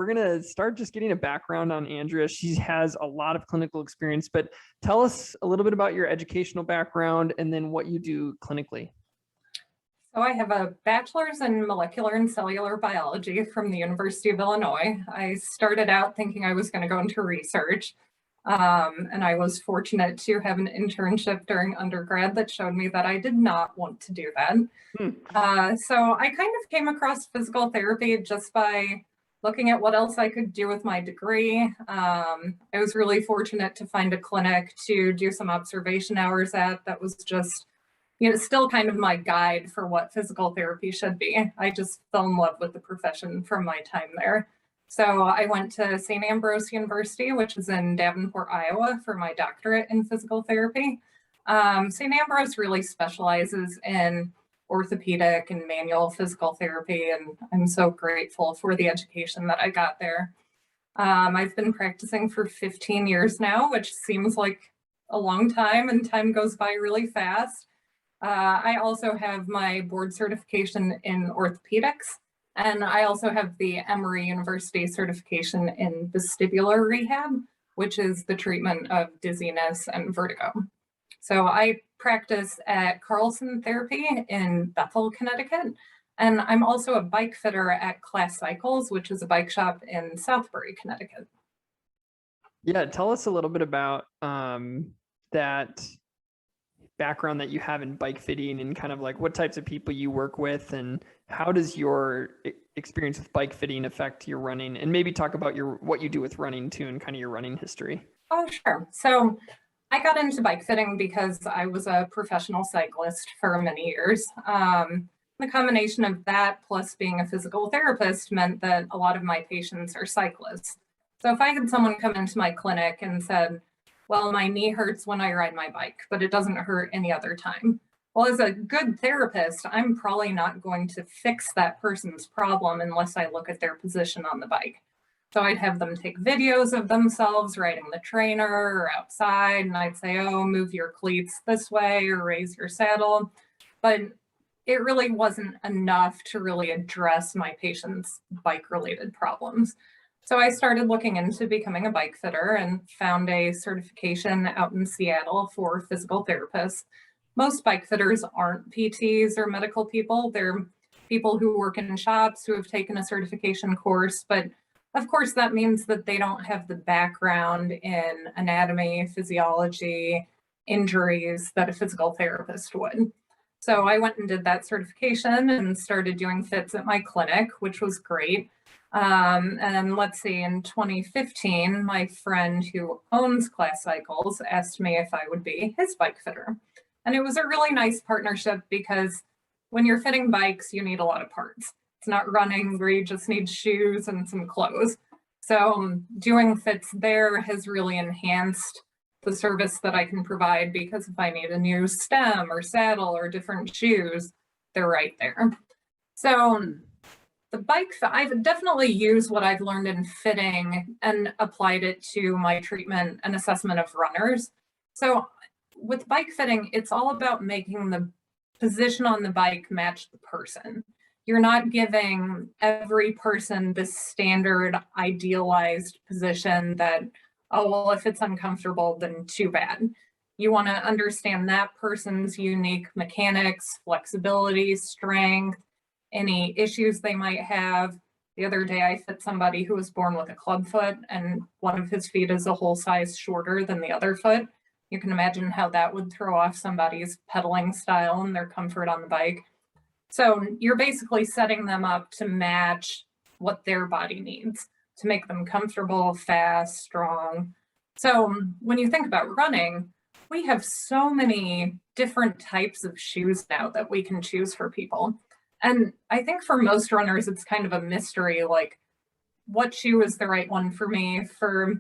We're going to start just getting a background on Andrea. She has a lot of clinical experience, but tell us a little bit about your educational background and then what you do clinically. So I have a bachelor's in molecular and cellular biology from the University of Illinois. I started out thinking I was going to go into research, and I was fortunate to have an internship during undergrad that showed me that I did not want to do that. So I kind of came across physical therapy just by looking at what else I could do with my degree. I was really fortunate to find a clinic to do some observation hours at that was just, still kind of my guide for what physical therapy should be. I just fell in love with the profession from my time there. So I went to St. Ambrose University, which is in Davenport, Iowa, for my doctorate in physical therapy. St. Ambrose really specializes in orthopedic and manual physical therapy, and I'm so grateful for the education that I got there. I've been practicing for 15 years now, which seems like a long time, and time goes by really fast. I also have my board certification in orthopedics, and I also have the Emory University certification in vestibular rehab, which is the treatment of dizziness and vertigo. So I practice at Carlson Therapy in Bethel, Connecticut, and I'm also a bike fitter at Class Cycles, which is a bike shop in Southbury, Connecticut. Yeah, tell us a little bit about that background that you have in bike fitting and kind of like what types of people you work with, and how does your experience with bike fitting affect your running, and maybe talk about what you do with running too and kind of your running history. Oh, sure. So I got into bike fitting because I was a professional cyclist for many years. The combination of that plus being a physical therapist meant that a lot of my patients are cyclists. So if I had someone come into my clinic and said, well, my knee hurts when I ride my bike, but it doesn't hurt any other time. Well, as a good therapist, I'm probably not going to fix that person's problem unless I look at their position on the bike. So I'd have them take videos of themselves riding the trainer or outside, and I'd say, oh, move your cleats this way or raise your saddle. But it really wasn't enough to really address my patients' bike-related problems. So I started looking into becoming a bike fitter and found a certification out in Seattle for physical therapists. Most bike fitters aren't PTs or medical people. They're people who work in shops who have taken a certification course, but of course, that means that they don't have the background in anatomy, physiology, injuries that a physical therapist would. So I went and did that certification and started doing fits at my clinic, which was great. And let's see, in 2015, my friend who owns Class Cycles asked me if I would be his bike fitter. And it was a really nice partnership because when you're fitting bikes, you need a lot of parts. It's not running where you just need shoes and some clothes. So doing fits there has really enhanced the service that I can provide, because if I need a new stem or saddle or different shoes, they're right there. So the bike, I've definitely used what I've learned in fitting and applied it to my treatment and assessment of runners. So with bike fitting, it's all about making the position on the bike match the person. You're not giving every person this standard idealized position that, oh, well, if it's uncomfortable, then too bad. You want to understand that person's unique mechanics, flexibility, strength, any issues they might have. The other day, I fit somebody who was born with a club foot, and one of his feet is a whole size shorter than the other foot. You can imagine how that would throw off somebody's pedaling style and their comfort on the bike. So you're basically setting them up to match what their body needs to make them comfortable, fast, strong. So when you think about running, we have so many different types of shoes now that we can choose for people. And I think for most runners, it's kind of a mystery, like what shoe is the right one for me for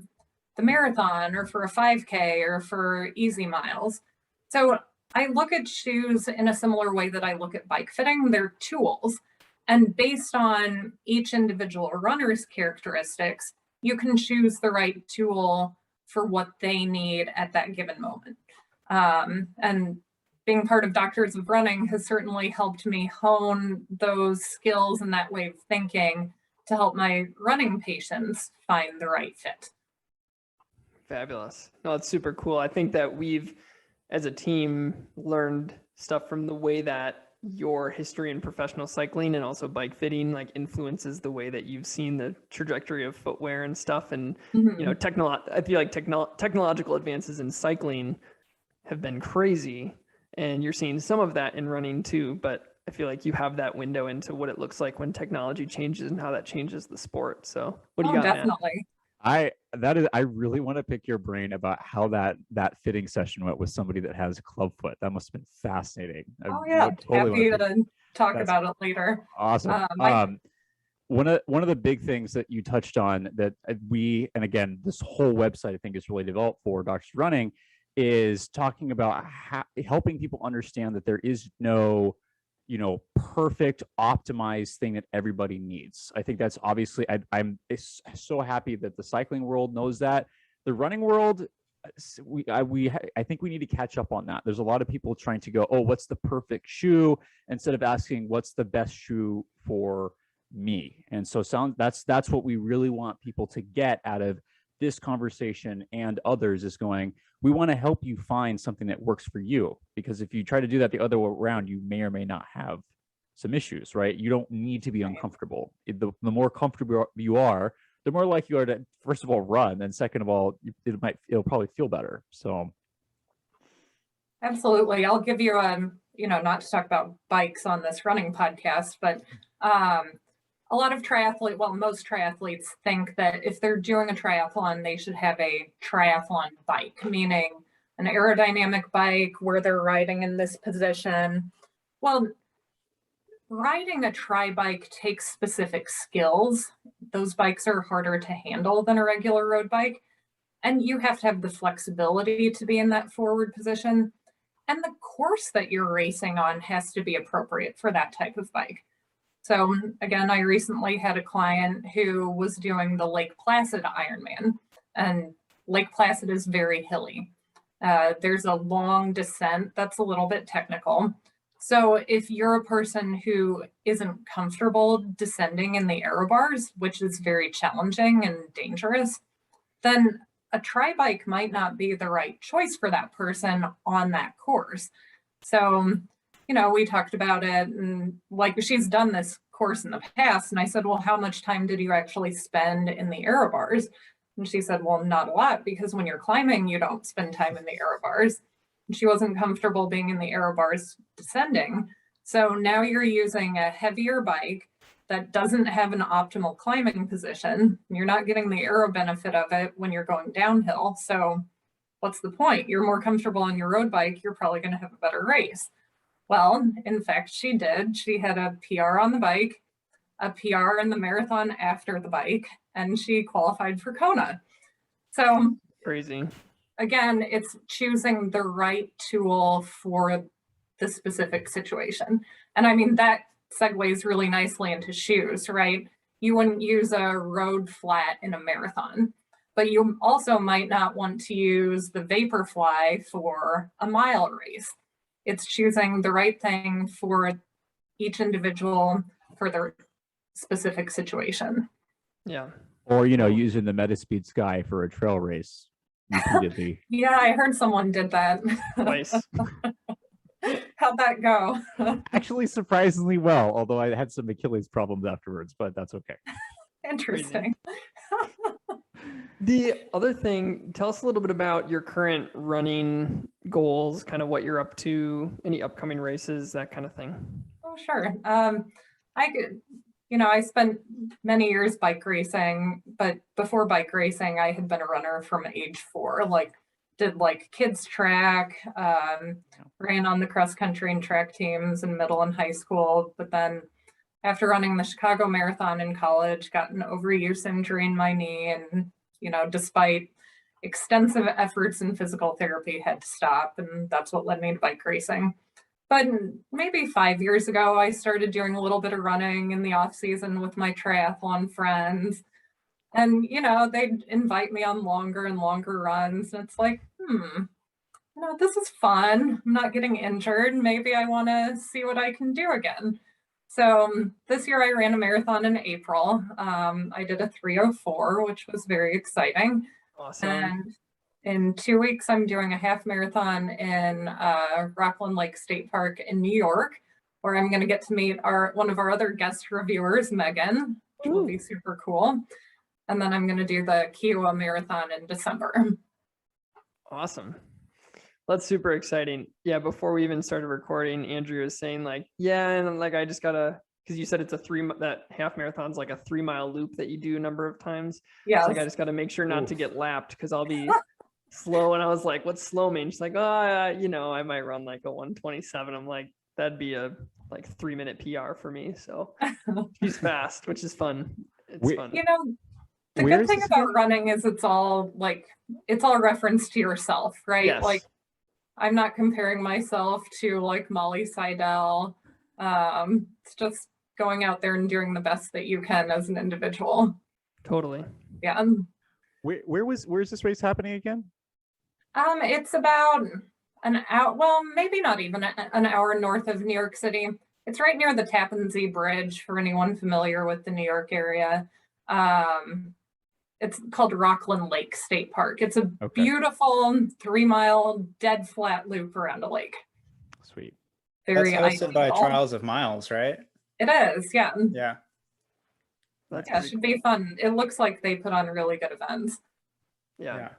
the marathon or for a 5K or for easy miles. So I look at shoes in a similar way that I look at bike fitting. They're tools. And based on each individual runner's characteristics, you can choose the right tool for what they need at that given moment. And being part of Doctors of Running has certainly helped me hone those skills and that way of thinking to help my running patients find the right fit. Fabulous. No, it's super cool. I think that we've, as a team, learned stuff from the way that your history in professional cycling and also bike fitting like influences the way that you've seen the trajectory of footwear and stuff. And, you know, I feel like technological advances in cycling have been crazy, and you're seeing some of that in running too. But I feel like you have that window into what it looks like when technology changes and how that changes the sport. So what do you got, Definitely. Matt? I really want to pick your brain about how that fitting session went with somebody that has club foot. That must have been fascinating. Happy to talk about it later. Awesome. One of the big things that you touched on that and again, this whole website I think is really developed for Doctors Running, is talking about helping people understand that there is no, perfect optimized thing that everybody needs. I think that's obviously, I'm so happy that the cycling world knows that. The running world, I think we need to catch up on that. There's a lot of people trying to go, oh, what's the perfect shoe, instead of asking what's the best shoe for me. And so that's what we really want people to get out of this conversation and others, is going, we want to help you find something that works for you, because if you try to do that the other way around, you may or may not have some issues, right? You don't need to be uncomfortable. The more comfortable you are, the more likely you are to, first of all, run, and second of all, it'll probably feel better. So absolutely. I'll give you not to talk about bikes on this running podcast, but a lot of most triathletes think that if they're doing a triathlon, they should have a triathlon bike, meaning an aerodynamic bike where they're riding in this position. Well, riding a tri bike takes specific skills. Those bikes are harder to handle than a regular road bike. And you have to have the flexibility to be in that forward position. And the course that you're racing on has to be appropriate for that type of bike. So again, I recently had a client who was doing the Lake Placid Ironman, and Lake Placid is very hilly. There's a long descent that's a little bit technical. So if you're a person who isn't comfortable descending in the aero bars, which is very challenging and dangerous, then a tri bike might not be the right choice for that person on that course. So we talked about it, and like, she's done this course in the past. And I said, well, how much time did you actually spend in the aero bars? And she said, well, not a lot, because when you're climbing, you don't spend time in the aero bars. And she wasn't comfortable being in the aero bars descending. So now you're using a heavier bike that doesn't have an optimal climbing position. You're not getting the aero benefit of it when you're going downhill. So what's the point? You're more comfortable on your road bike. You're probably going to have a better race. Well, in fact, she did. She had a PR on the bike, a PR in the marathon after the bike, and she qualified for Kona. So crazy. Again, it's choosing the right tool for the specific situation. And I mean, that segues really nicely into shoes, right? You wouldn't use a road flat in a marathon, but you also might not want to use the Vaporfly for a mile race. It's choosing the right thing for each individual for their specific situation. Yeah. Or, using the Metaspeed Sky for a trail race repeatedly. Yeah, I heard someone did that. Twice. How'd that go? Actually, surprisingly well, although I had some Achilles problems afterwards, but that's okay. Interesting. The other thing, tell us a little bit about your current running goals, kind of what you're up to, any upcoming races, that kind of thing. Oh, sure. I spent many years bike racing, but before bike racing, I had been a runner from age 4, did kids track, ran on the cross country and track teams in middle and high school. But then after running the Chicago Marathon in college, got an overuse injury in my knee, and despite extensive efforts in physical therapy, had to stop. And that's what led me to bike racing. But maybe 5 years ago, I started doing a little bit of running in the off season with my triathlon friends. And, they'd invite me on longer and longer runs. And it's like, this is fun. I'm not getting injured. Maybe I want to see what I can do again. So this year I ran a marathon in April. I did a 3:04, which was very exciting. Awesome. And in 2 weeks, I'm doing a half marathon in Rockland Lake State Park in New York, where I'm going to get to meet one of our other guest reviewers, Megan, which will be super cool. And then I'm going to do the Kiowa Marathon in December. Awesome. That's super exciting. Yeah, before we even started recording, Andrew was saying like, yeah, and like I just gotta, because you said it's that half marathon's like a 3-mile loop that you do a number of times. Yeah. It's like I just gotta make sure not to get lapped because I'll be slow. And I was like, what's slow mean? She's like, oh, I might run like a 1:27. I'm like, that'd be a like 3-minute PR for me. So she's fast, which is fun. It's fun. The good thing about running is it's all reference to yourself, right? Yes. Like I'm not comparing myself to like Molly Seidel. It's just going out there and doing the best that you can as an individual. Totally. Yeah. Where's this race happening again? It's about an hour, well, maybe not even an hour north of New York City. It's right near the Tappan Zee Bridge for anyone familiar with the New York area. It's called Rockland Lake State Park. It's a beautiful 3-mile dead flat loop around a lake. Sweet. Very That's hosted by Trials of Miles, right? It is, yeah. Yeah. It should be fun. It looks like they put on really good events. Yeah.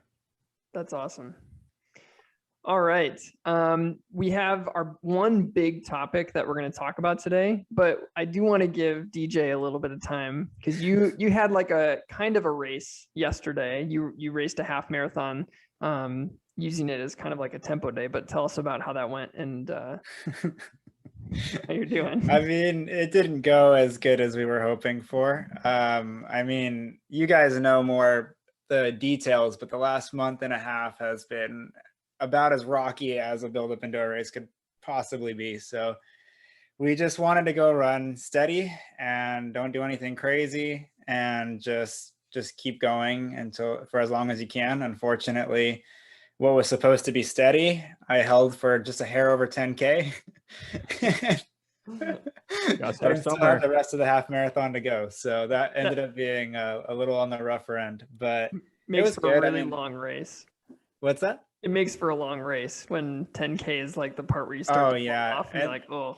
That's awesome. All right. We have our one big topic that we're going to talk about today, but I do want to give DJ a little bit of time because you had like a kind of a race yesterday. You raced a half marathon using it as kind of like a tempo day, but tell us about how that went and how you're doing. I mean, it didn't go as good as we were hoping for. I mean, you guys know more the details, but the last month and a half has been about as rocky as a build-up into a race could possibly be. So we just wanted to go run steady and don't do anything crazy and just keep going for as long as you can. Unfortunately, what was supposed to be steady, I held for just a hair over 10K. Got I still had the rest of the half marathon to go. So that ended up being a little on the rougher end, but makes it was for good. a really long race. What's that? It makes for a long race when 10K is like the part where you start to fall off and you're like, oh.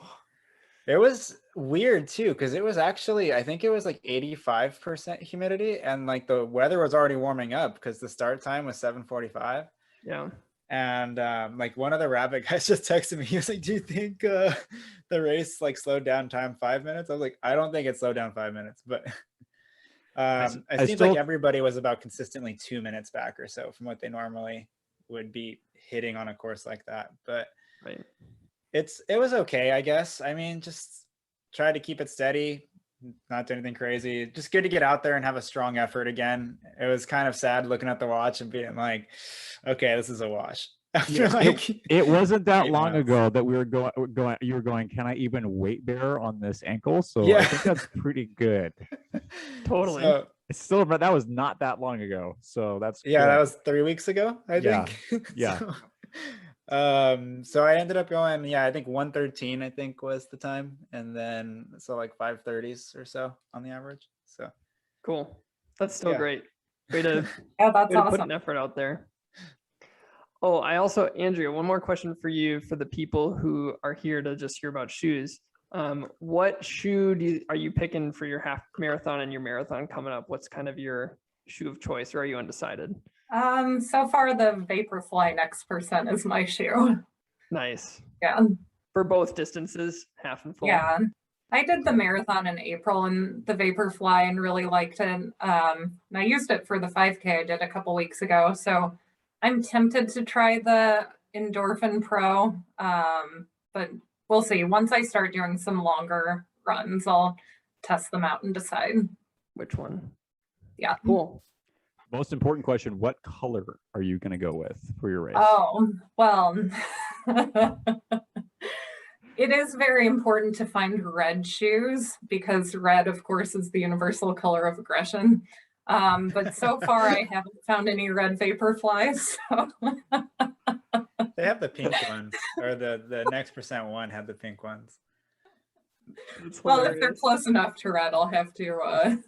It was weird too, because it was actually, I think it was like 85% humidity and like the weather was already warming up because the start time was 7:45. Yeah. And like one of the rabbit guys just texted me. He was like, do you think the race like slowed down time 5 minutes? I was like, I don't think it slowed down 5 minutes, but it seems like everybody was about consistently 2 minutes back or so from what they normally would be hitting on a course like that. But it was okay, I guess. I mean, just try to keep it steady, not do anything crazy. Just good to get out there and have a strong effort again. It was kind of sad looking at the watch and being like, okay, this is a wash. It wasn't that long ago that we were going, you were going, can I even weight bear on this ankle? So I think that's pretty good. Totally. So, it's still, but that was not that long ago. So that's good. That was 3 weeks ago, I think. Yeah. So I ended up going, I think 1:13, I think was the time. And then so like 5:30s or so on the average. So cool. That's still great. Way to, that's awesome. Put an effort out there. Oh, I also, Andrea, one more question for you for the people who are here to just hear about shoes. What shoe are you picking for your half marathon and your marathon coming up? What's kind of your shoe of choice, or are you undecided? So far the Vaporfly Next% is my shoe. Nice. Yeah. For both distances, half and full. Yeah. I did the marathon in April and the Vaporfly and really liked it. And I used it for the 5K I did a couple weeks ago. So I'm tempted to try the Endorphin Pro, but we'll see. Once I start doing some longer runs, I'll test them out and decide. Which one? Yeah. Cool. Most important question, what color are you going to go with for your race? Oh, well, it is very important to find red shoes because red, of course, is the universal color of aggression. But so far I haven't found any red Vaporflies. So. They have the pink ones, or the Next% one had the pink ones. That's Well, if they're hilarious. close enough to red, I'll have to.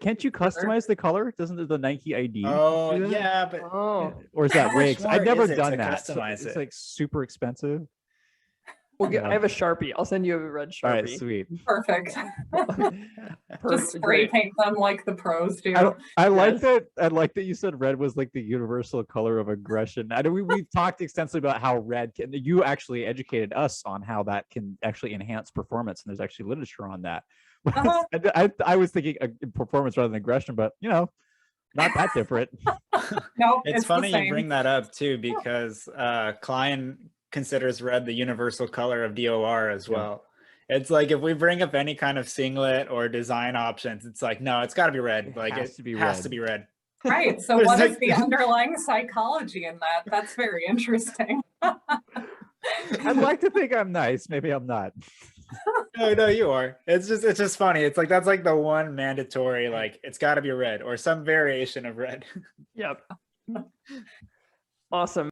Can't you customize the color? Doesn't the Nike ID? Oh do that? yeah, but Oh, Or is How that way? much I've more never is it done to that. So customize it's it? like super expensive. well, Yeah. I have a Sharpie. I'll send you a red All right, Sharpie. sweet. Perfect. Just Perfect. spray Great. paint them like the pros do. I like Yes. that. I like that you said red was like the universal color of aggression. I know we've talked extensively about how red can. You actually educated us on how that can actually enhance performance, and there's actually literature on that. Uh-huh. I was thinking performance rather than aggression, but not that different. No, It's the funny you same. bring that up too, because Klein considers red the universal color of DOR as Yeah. well. It's like if we bring up any kind of singlet or design options, it's like, no, it's got to be red. It Like has it to be has red. to be red. Right. So There's what is like- the underlying psychology in that? That's very interesting. I'd like to think I'm nice. Maybe I'm not. No, you are. It's just funny. It's like that's like the one mandatory, like it's got to be red or some variation of red. Yep. Awesome.